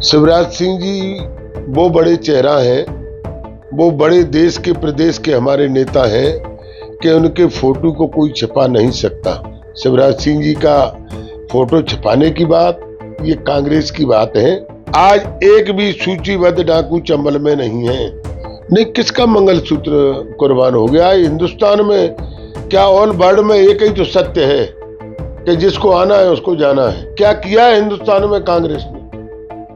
शिवराज सिंह जी वो बड़े चेहरा हैं, वो बड़े देश के प्रदेश के हमारे नेता हैं कि उनके फोटो को कोई छिपा नहीं सकता। शिवराज सिंह जी का फोटो छिपाने की बात ये कांग्रेस की बात है। आज एक भी सूचीबद्ध डाकू चंबल में नहीं है। नहीं, किसका मंगलसूत्र कुर्बान हो गया हिंदुस्तान में? क्या ऑल वर्ल्ड में एक ही तो सत्य है कि जिसको आना है उसको जाना है। क्या किया है हिंदुस्तान में कांग्रेस ने?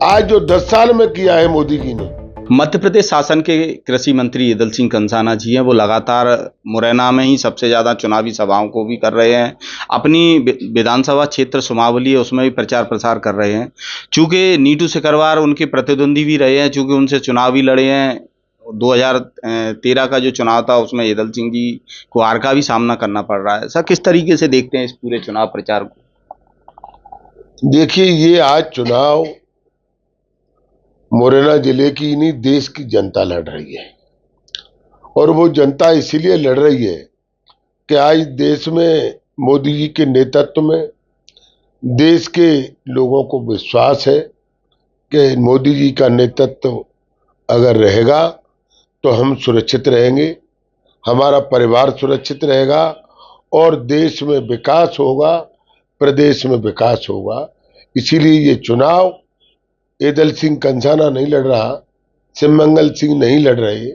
आज जो 10 साल में किया है मोदी जी ने। मध्य प्रदेश शासन के कृषि मंत्री ईदल सिंह कंसाना जी हैं, वो लगातार मुरैना में ही सबसे ज़्यादा चुनावी सभाओं को भी कर रहे हैं। अपनी विधानसभा क्षेत्र सुमावली है उसमें भी प्रचार प्रसार कर रहे हैं। चूँकि नीतू सिकरवार उनके प्रतिद्वंदी भी रहे हैं, चूँकि उनसे चुनाव भी लड़े हैं। 2013 का जो चुनाव था उसमें ईदल सिंह जी को हार का भी सामना करना पड़ रहा है। सर, किस तरीके से देखते हैं इस पूरे चुनाव प्रचार को? देखिए, ये आज चुनाव मुरैना जिले की नहीं देश की जनता लड़ रही है, और वो जनता इसीलिए लड़ रही है कि आज देश में मोदी जी के नेतृत्व में देश के लोगों को विश्वास है कि मोदी जी का नेतृत्व अगर रहेगा तो हम सुरक्षित रहेंगे, हमारा परिवार सुरक्षित रहेगा और देश में विकास होगा, प्रदेश में विकास होगा। इसीलिए ये चुनाव ईदल सिंह कंसाना नहीं लड़ रहा, सिमंगल सिंह नहीं लड़ रहे,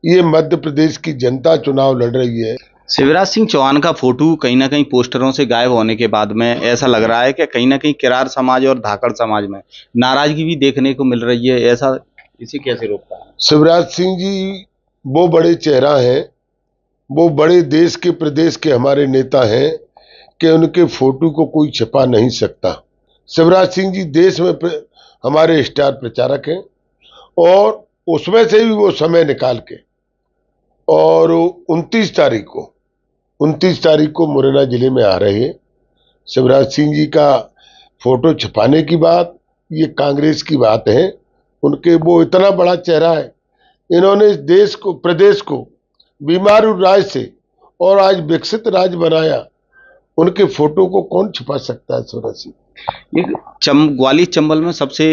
ये मध्य प्रदेश की जनता चुनाव लड़ रही है। शिवराज सिंह चौहान का फोटो कहीं ना कहीं पोस्टरों से गायब होने के बाद में ऐसा लग रहा है कि कहीं ना कहीं किरार समाज और धाकड़ समाज में नाराजगी भी देखने को मिल रही है। ऐसा इसे कैसे रोकता है? शिवराज सिंह जी वो बड़े चेहरा हैं, वो बड़े देश के प्रदेश के हमारे नेता हैं कि उनके फोटो को कोई छिपा नहीं सकता। शिवराज सिंह जी देश में हमारे स्टार प्रचारक हैं, और उसमें से भी वो समय निकाल के और 29 तारीख को मुरैना जिले में आ रहे हैं। शिवराज सिंह जी का फोटो छुपाने की बात ये कांग्रेस की बात है। उनके वो इतना बड़ा चेहरा है, इन्होंने इस देश को प्रदेश को बीमार राज्य से और आज विकसित राज्य बनाया। उनके फोटो को कौन छुपा सकता है? शिवराज सिंह ग्वालियर चंबल में सबसे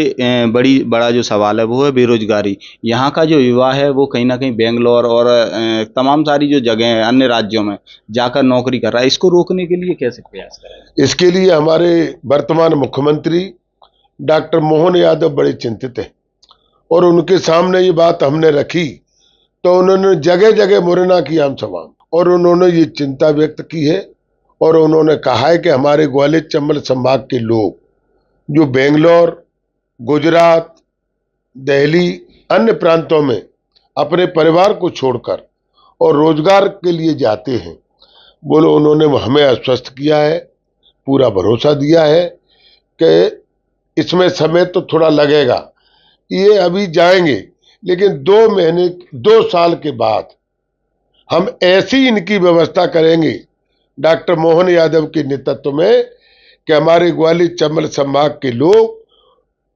बड़ा जो सवाल है वो है बेरोजगारी। यहाँ का जो युवा है वो कहीं ना कहीं बेंगलोर और तमाम सारी जो जगह हैं अन्य राज्यों में जाकर नौकरी कर रहा है। इसको रोकने के लिए कैसे प्रयास करें? इसके लिए हमारे वर्तमान मुख्यमंत्री डॉक्टर मोहन यादव बड़े चिंतित हैं, और उनके सामने ये बात हमने रखी तो उन्होंने जगह जगह मुरैना की आम सभा और उन्होंने ये चिंता व्यक्त की है, और उन्होंने कहा है कि हमारे ग्वालियर चंबल संभाग के लोग जो बेंगलोर, गुजरात, दिल्ली, अन्य प्रांतों में अपने परिवार को छोड़कर और रोजगार के लिए जाते हैं, बोलो उन्होंने हमें आश्वस्त किया है, पूरा भरोसा दिया है कि इसमें समय तो थोड़ा लगेगा, ये अभी जाएंगे, लेकिन 2 साल के बाद हम ऐसी इनकी व्यवस्था करेंगे डॉक्टर मोहन यादव के नेतृत्व में कि हमारे ग्वालियर चंबल संभाग के लोग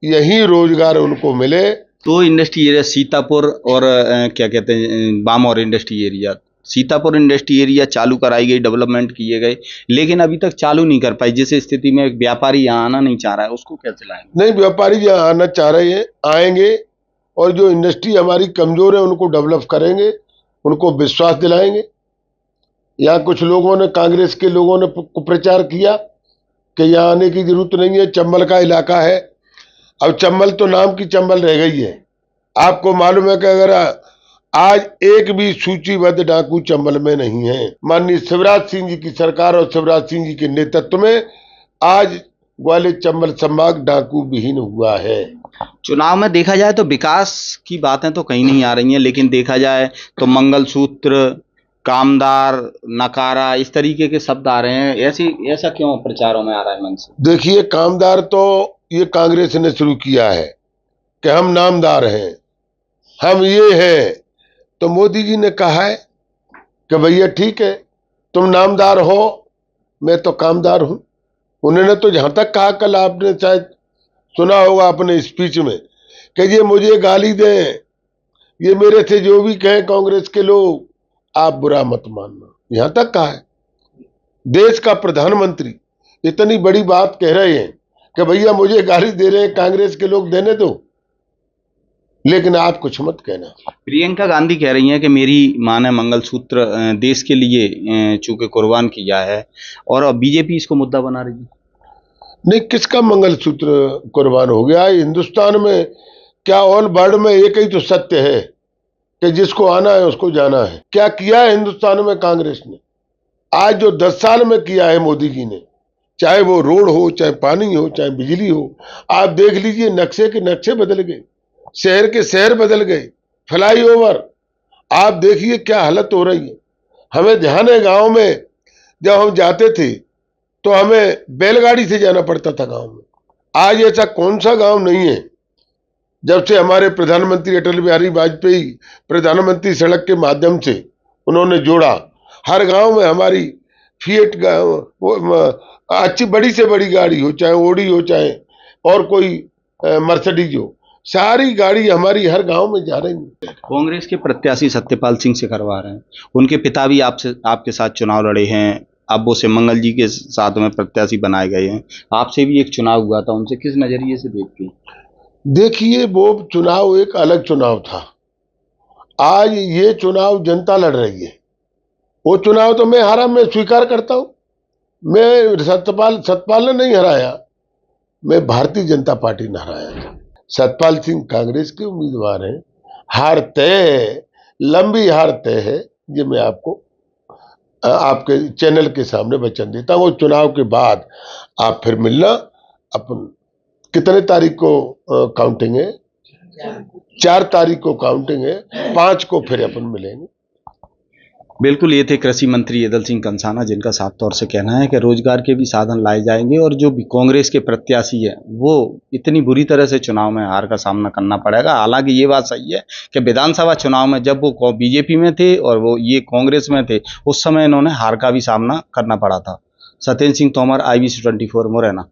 यही रोजगार उनको मिले। तो इंडस्ट्री एरिया सीतापुर और क्या कहते हैं Bamaur industry area, Sitapur industry area चालू कराई गई, डेवलपमेंट किए गए, लेकिन अभी तक चालू नहीं कर पाई। जिस स्थिति में एक व्यापारी यहाँ आना नहीं चाह रहा है उसको कैसे लाएंगे? नहीं, व्यापारी यहाँ आना चाह रहे हैं, आएंगे, और जो इंडस्ट्री हमारी कमजोर है उनको डेवलप करेंगे, उनको विश्वास दिलाएंगे। यहाँ कुछ लोगों ने, कांग्रेस के लोगों ने कुप्रचार किया कि यहाँ आने की जरूरत नहीं है, चंबल का इलाका है। अब चंबल तो नाम की चंबल रह गई है। आपको मालूम है कि अगर आज एक भी सूचीबद्ध डाकू चंबल में नहीं है। माननीय शिवराज सिंह जी की सरकार और शिवराज सिंह जी के नेतृत्व में आज ग्वालियर चंबल संभाग डाकू विहीन हुआ है। चुनाव में देखा जाए तो विकास की बातें तो कहीं नहीं आ रही हैं, लेकिन देखा जाए तो मंगलसूत्र, कामदार, नकारा, इस तरीके के शब्द आ रहे हैं। ऐसा क्यों प्रचारों में आ रहा है मन से? देखिए, कामदार तो ये कांग्रेस ने शुरू किया है कि हम नामदार हैं, हम ये हैं। तो मोदी जी ने कहा है कि भैया ठीक है, तुम नामदार हो, मैं तो कामदार हूं। उन्होंने तो जहां तक कहा, कल आपने शायद सुना होगा अपने स्पीच में, कि ये मुझे गाली दें, ये मेरे से जो भी कहें कांग्रेस के लोग, आप बुरा मत मानना, यहां तक कहा है। देश का प्रधानमंत्री इतनी बड़ी बात कह रहे हैं कि भैया मुझे गाली दे रहे हैं कांग्रेस के लोग, देने दो, लेकिन आप कुछ मत कहना। प्रियंका गांधी कह रही हैं कि मेरी मां ने मंगलसूत्र देश के लिए चूंकि कुर्बान किया है, और अब बीजेपी इसको मुद्दा बना रही है। नहीं, किसका मंगलसूत्र कुर्बान हो गया? हिंदुस्तान में क्या ऑल वर्ल्ड में एक ही तो सत्य है कि जिसको आना है उसको जाना है। क्या किया है हिंदुस्तान में कांग्रेस ने? आज जो 10 साल में किया है मोदी जी ने, चाहे वो रोड हो, चाहे पानी हो, चाहे बिजली हो, आप देख लीजिए, नक्शे के नक्शे बदल गए, शहर के शहर बदल गए, फ्लाईओवर, आप देखिए क्या हालत हो रही है। हमें ध्यान है गांव में जब हम जाते थे तो हमें बैलगाड़ी से जाना पड़ता था गांव में। आज ऐसा कौन सा गांव नहीं है, जब से हमारे प्रधानमंत्री अटल बिहारी वाजपेयी प्रधानमंत्री सड़क के माध्यम से उन्होंने जोड़ा, हर गांव में हमारी फिएट अच्छी बड़ी से बड़ी गाड़ी हो, चाहे ओडी हो, चाहे और कोई मर्सिडीज हो, सारी गाड़ी हमारी हर गांव में जा रही है। कांग्रेस के प्रत्याशी सत्यपाल सिंह से करवा रहे हैं, उनके पिता भी आपके साथ चुनाव लड़े हैं, अब वो सिमंगल जी के साथ में प्रत्याशी बनाए गए हैं, आपसे भी एक चुनाव हुआ था, उनसे किस नजरिए से देखते हैं? देखिए, वो चुनाव एक अलग चुनाव था, आज ये चुनाव जनता लड़ रही है। वो चुनाव तो मैं हारा, मैं स्वीकार करता हूं, मैं सतपाल ने नहीं हराया, मैं भारतीय जनता पार्टी ने हराया था। सतपाल सिंह कांग्रेस के उम्मीदवार हैं, हार तय है, लंबी हार तय है, ये मैं आपको आपके चैनल के सामने वचन देता हूँ। वो चुनाव के बाद आप फिर मिलना। अपन कितने तारीख को काउंटिंग है? 4 तारीख को काउंटिंग है, 5 को फिर अपन मिलेंगे। बिल्कुल, ये थे कृषि मंत्री एदल सिंह कंसाना, जिनका साफ तौर से कहना है कि रोजगार के भी साधन लाए जाएंगे, और जो भी कांग्रेस के प्रत्याशी है वो इतनी बुरी तरह से चुनाव में हार का सामना करना पड़ेगा। हालांकि ये बात सही है कि विधानसभा चुनाव में जब वो बीजेपी में थे और वो ये कांग्रेस में थे, उस समय इन्होंने हार का भी सामना करना पड़ा था। सत्येंद्र सिंह तोमर, IBC 24 मुरैना।